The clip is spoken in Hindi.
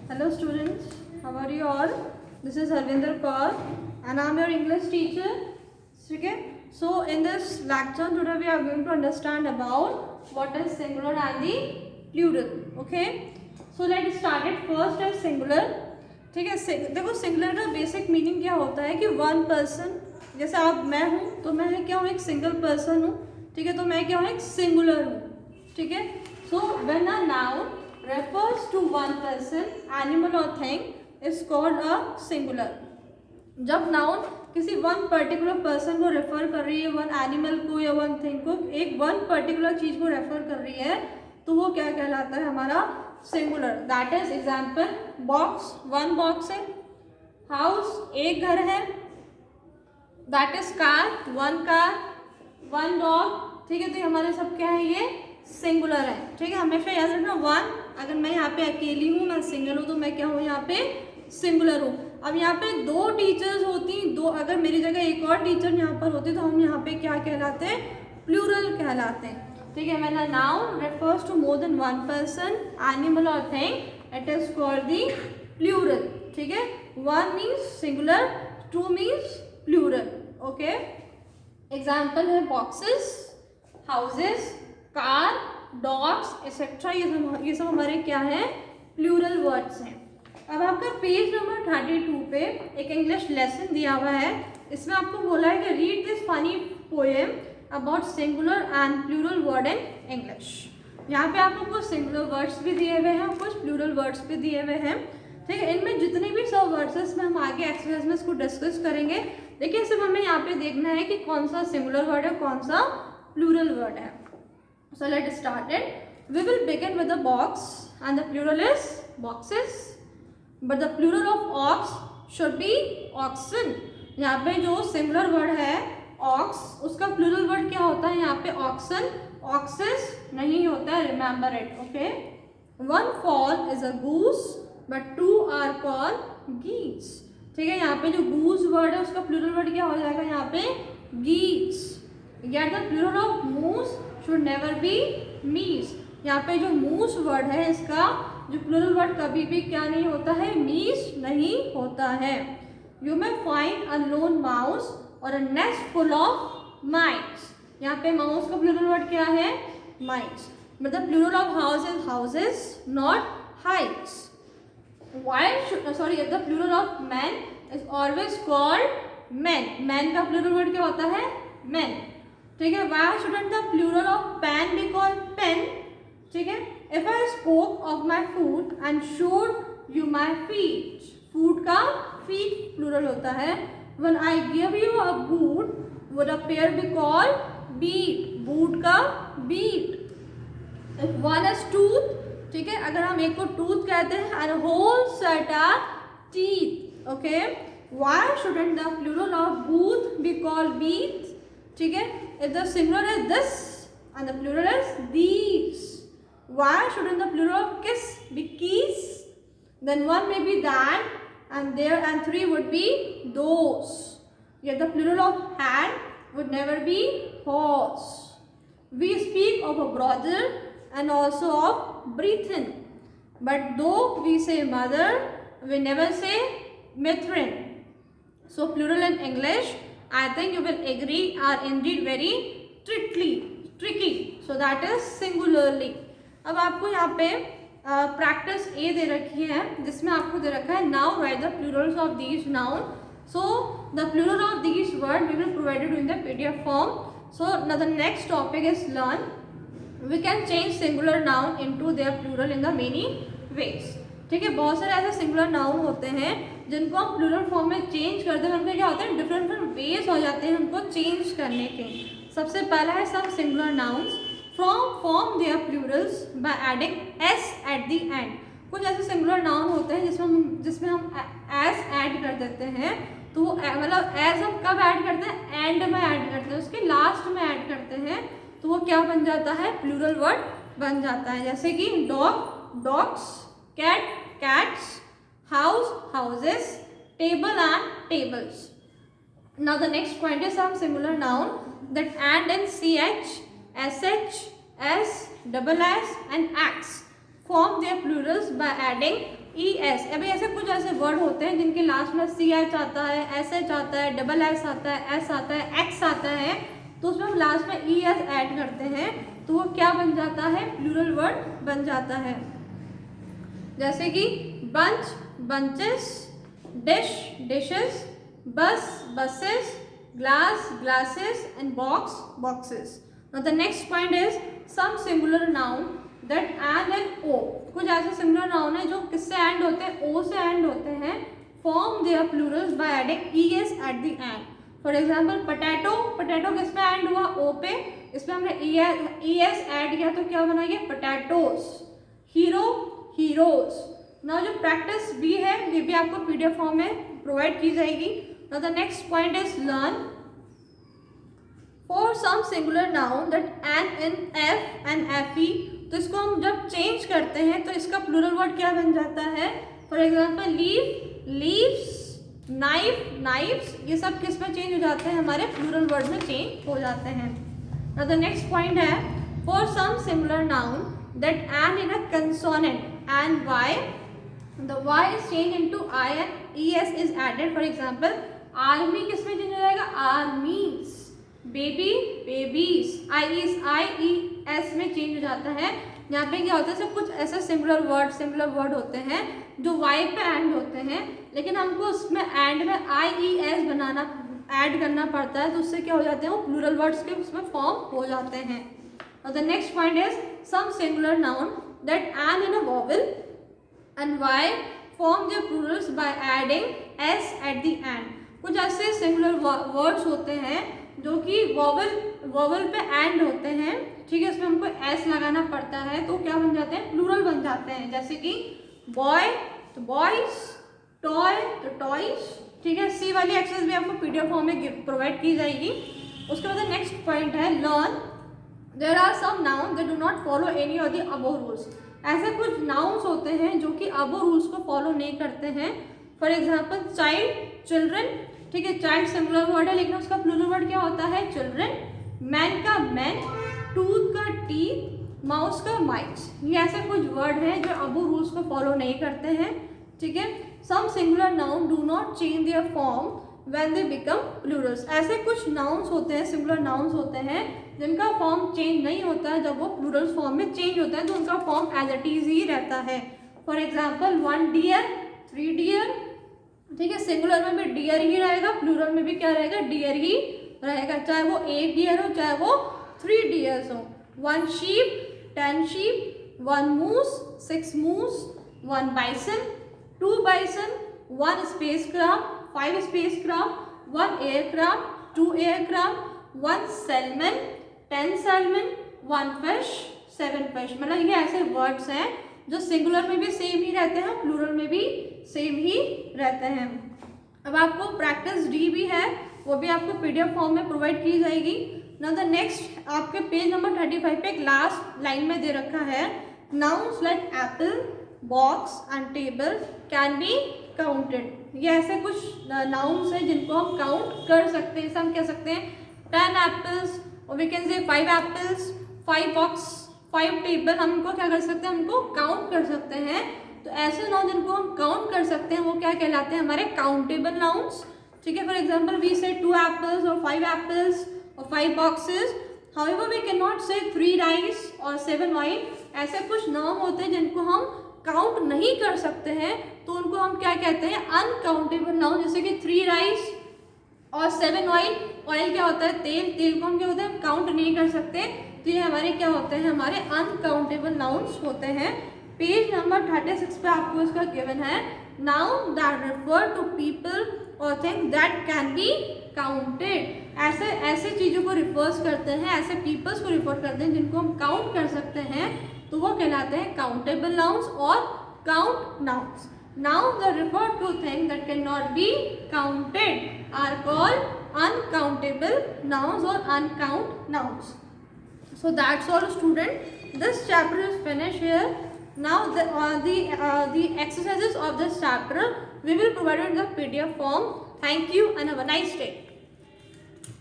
Hello students, how are you all? This is Harvinder Kaur and I am your English teacher. Okay? So in this lecture today we are going to understand about what is singular and the plural. Okay? So let's start it first as singular. ठीक है, देखो सिंगुलर का बेसिक मीनिंग क्या होता है कि वन पर्सन, जैसे आप मैं हूँ तो मैं क्या हूँ, एक सिंगल पर्सन हूँ. ठीक है, तो मैं क्या हूँ, एक सिंगुलर हूँ. ठीक है, so when a noun refers to one person, animal or thing is called a singular. जब नाउन किसी वन पर्टिकुलर पर्सन को रेफर कर रही है, वन एनिमल को या वन थिंग को, एक वन पर्टिकुलर चीज को रेफर कर रही है, तो वो क्या कहलाता है, हमारा singular. That is example box, one box है. हाउस, एक घर है. That is car, one car. One dog. ठीक है, तो हमारे सब क्या है, ये सिंगुलर है. ठीक है, हमेशा याद रखना वन. अगर मैं यहाँ पे अकेली हूँ, मैं सिंगल हूँ, तो मैं क्या हूँ, यहाँ पे सिंगुलर हूँ. अब यहाँ पे दो टीचर्स होती, दो, अगर मेरी जगह एक और टीचर यहाँ पर होती तो हम यहाँ पे क्या कहलाते हैं, प्लूरल कहलाते हैं. ठीक है, when a noun refers to more than one person, animal और thing, it is called the plural. ठीक है, one means singular, two means plural. Okay, example है boxes, houses, car, dogs etcetera. ये सब हमारे क्या है, प्लूरल वर्ड्स हैं. अब आपका पेज नंबर 32 पे एक इंग्लिश लेसन दिया हुआ है. इसमें आपको बोला है कि read this funny poem about singular and plural word in English. यहाँ पे आपको कुछ सिंगुलर वर्ड्स भी दिए हुए हैं, कुछ प्लूरल वर्ड्स भी दिए हुए हैं. ठीक है, इनमें जितने भी सब वर्ड्स हैं इसमें हम आगे एक्सरसाइज में इसको डिस्कस करेंगे. लेकिन सिर्फ हमें यहाँ पे देखना है कि कौन सा सिंगुलर वर्ड है, कौन सा प्लूरल वर्ड है. So let's start it. We will begin with the box and the plural is boxes. But the plural of ox should be oxen. यहाँ पे जो सिंगुलर वर्ड है ox, उसका प्लूरल वर्ड क्या होता है, यहाँ पे oxen, oxes नहीं होता है. Remember it, okay? One fowl is a goose, but two are called geese. ठीक है, यहाँ पे जो goose वर्ड है उसका प्लूरल वर्ड क्या हो जाएगा, यहाँ पे geese. Yet the plural of moose should never be meese. यहाँ पे जो मूस वर्ड है इसका जो प्लूरल वर्ड कभी भी क्या नहीं होता है, मीस नहीं होता है. You may find a lone mouse और a nest full of mites. यहाँ पे माउस का प्लूरल वर्ड क्या है, माइट्स. मतलब plural of house is houses, not heights. The plural of man is always called man. Man का प्लूरल वर्ड क्या होता है, मैन. ठीक है, why shouldn't the plural of pen be called pen. ठीक है, if I spoke of my foot and showed you my feet. Foot का फीट प्लूरल होता है. When I give you a boot would a pair be called beet. Boot का beat. If one is tooth, ठीक है, अगर हम एक को टूथ कहते हैं, and whole set are teeth. Okay, why shouldn't the plural of booth be called beeth. ठीक है, if the singular is this and the plural is these, why shouldn't the plural of kiss be keys? Then one may be that and there and three would be those. Yet the plural of hand would never be horse. We speak of a brother and also of brethren, but though we say mother, we never say matron. So plural in English, I think you will agree, are indeed very tricky. So that is singularly. अब आपको यहाँ पे प्रैक्टिस ए दे रखी है जिसमें आपको दे रखा है now write the plurals of these noun. So the plural of these word we will provided in the PDF form. So now the next topic is learn. We can change singular noun into their plural in the many ways. ठीक है, बहुत सारे ऐसे सिंगुलर नाउन होते हैं जिनको हम प्लूरल फॉर्म में चेंज करते हैं. उनके क्या होते हैं, डिफरेंट वेज हो जाते हैं उनको चेंज करने के. सबसे पहला है some singular nouns form their plurals by adding S at the end. कुछ ऐसे सिंगुलर नाउन होते हैं जिसमें हम एस ऐड कर देते हैं. तो वो मतलब एस हम कब ऐड करते हैं, एंड में ऐड करते हैं, उसके लास्ट में ऐड करते हैं, तो वो क्या बन जाता है, प्लूरल वर्ड बन जाता है. जैसे कि dog, dogs, cat, cats, house, houses, table and tables. Now the point point is some singular noun that end in ch, sh, s, double s and x form their plurals by adding E S. अभी ऐसे कुछ ऐसे वर्ड होते हैं जिनके लास्ट में सी एच आता है, एस एच आता है, डबल एस आता है, एस आता है, एक्स आता है, तो उसमें हम लास्ट में ई एस ऐड करते हैं तो वो क्या बन जाता है, प्लूरल वर्ड बन जाता है। जैसे कि बंच बंचेस, डिश डिशेस, बस buses, glass glasses and box boxes. Now the next point is some singular noun that and and o. कुछ ऐसे सिंगुलर नाउन है जो किससे एंड होते हैं, ओ से एंड होते हैं, form their plurals by adding es at the end. For example potato, potato किस पे एंड हुआ, ओ पे, इसमें हमने es ऐड किया तो क्या बना ये पोटैटोस। Hero heroes. ना जो प्रैक्टिस भी है ये भी आपको पीडीएफ फॉर्म में प्रोवाइड की जाएगी। Now the next point is learn. For some singular noun that an, in, f and fe, तो इसको हम जब चेंज करते हैं तो इसका प्लूरल वर्ड क्या बन जाता है। For example leave leaves, knife knifes, ये सब किस में चेंज हो जाते हैं, हमारे प्लूरल वर्ड में चेंज हो जाते हैं। Now the next point है for some singular noun that an in a consonant and y, the y is changed into I and es is added. For example army किस में चेंज हो जाएगा, आर्मीज, बेबी बेबीज, आई ई एस में चेंज हो जाता है। यहाँ पे क्या होता है, सब कुछ ऐसे सिंगुलर वर्ड होते हैं जो वाई पे एंड होते हैं, लेकिन हमको उसमें एंड में आई ई एस बनाना ऐड करना पड़ता है, तो उससे क्या हो जाते हैं, वो प्लूरल वर्ड्स के उसमें फॉर्म हो जाते हैं। और the next point is some singular noun that end in a vowel and Y form their plurals by adding S at the end. कुछ ऐसे सिंगुलर वर्ड्स होते हैं जो कि वोवेल पे एंड होते हैं, ठीक है, इसमें हमको एस लगाना पड़ता है तो क्या बन जाते हैं, प्लूरल बन जाते हैं। जैसे कि बॉय तो बॉयज, टॉय तो टॉयज, ठीक है। सी वाली एक्सरसाइज भी आपको पीडीएफ फॉर्म में प्रोवाइड की जाएगी। उसके बाद नेक्स्ट पॉइंट है learn. There are some noun that do not follow any of the above rules. ऐसे कुछ नाउन्स होते हैं जो कि अबव रूल्स को फॉलो नहीं करते हैं। फॉर एग्जाम्पल चाइल्ड चिल्ड्रन, ठीक है, चाइल्ड सिंगुलर वर्ड है लेकिन उसका प्लूरल वर्ड क्या होता है, चिल्ड्रन। मैन का मैन, टूथ का टीथ, माउस का माइट्स। ये ऐसे कुछ वर्ड हैं जो अबव रूल्स को फॉलो नहीं करते हैं, ठीक है। Some singular noun do not change their form when they become plurals. ऐसे कुछ नाउन्स होते हैं, सिंगुलर नाउन्स होते हैं जिनका फॉर्म चेंज नहीं होता है, जब वो प्लूरल्स फॉर्म में चेंज होता है तो उनका फॉर्म एज इट इज ही रहता है। फॉर एग्जाम्पल 1 डियर, 3 डियर, ठीक है, सिंगुलर में भी डियर ही रहेगा, प्लूरल में भी क्या रहेगा, डियर ही रहेगा, चाहे वो 1 डियर हो चाहे वो 3 डियर्स हो। 1 शीप, 10 शीप, 1 मूस, 6 मूस, 1 bison, 2 bison, 1 spacecraft, 5 spacecraft, 1 aircraft, 2 aircraft, 1 salmon, 10 salmon, 1 fish, 7 fish. मतलब ये ऐसे वर्ड्स हैं जो सिंगुलर में भी सेम ही रहते हैं, प्लूरल में भी सेम ही रहते हैं। अब आपको प्रैक्टिस डी भी है, वो भी आपको पीडीएफ फॉर्म में प्रोवाइड की जाएगी। नाउ द नेक्स्ट आपके पेज नंबर 35 पे एक लास्ट लाइन में दे रखा है, nouns like Apple, box and table can be counted. ये ऐसे कुछ नाउन्स हैं जिनको हम काउंट कर सकते हैं। जैसे हम कह सकते हैं 10 एप्पल्स, और we can say 5 apples, 5 box, 5 table. हम इनको क्या कर सकते हैं, हमको काउंट कर सकते हैं। तो ऐसे नाउन जिनको हम काउंट कर सकते हैं वो क्या कहलाते हैं, हमारे काउंटेबल नाउन्स, ठीक है। फॉर एग्जाम्पल वी से 2 एप्पल्स और 5 एप्पल्स और 5 boxes. However we can not say 3 rice और 7 ऑयल। ऐसे कुछ नाउन होते हैं जिनको हम काउंट नहीं कर सकते हैं तो उनको हम क्या कहते हैं, अनकाउंटेबल नाउन। जैसे कि 3 राइस और 7 ऑयल। ऑयल क्या होता है, तेल, तेल को हम क्या होता है, काउंट नहीं कर सकते, तो ये हमारे क्या होते हैं, हमारे अनकाउंटेबल नाउन्स होते हैं। पेज नंबर 36 पे आपको इसका गिवन है, noun that refer to people और things that can be counted. ऐसे चीज़ों को रिफर्स करते हैं, ऐसे पीपल्स को रिफर करते हैं जिनको हम काउंट कर सकते हैं, तो वो कहलाते हैं काउंटेबल नाउन्स और count nouns. Noun that refer to things that can not be counted are called uncountable nouns और uncount nouns. So that's all student, this chapter is finished here. Now the exercises of this chapter we will provide in the PDF form. Thank you and have a nice day.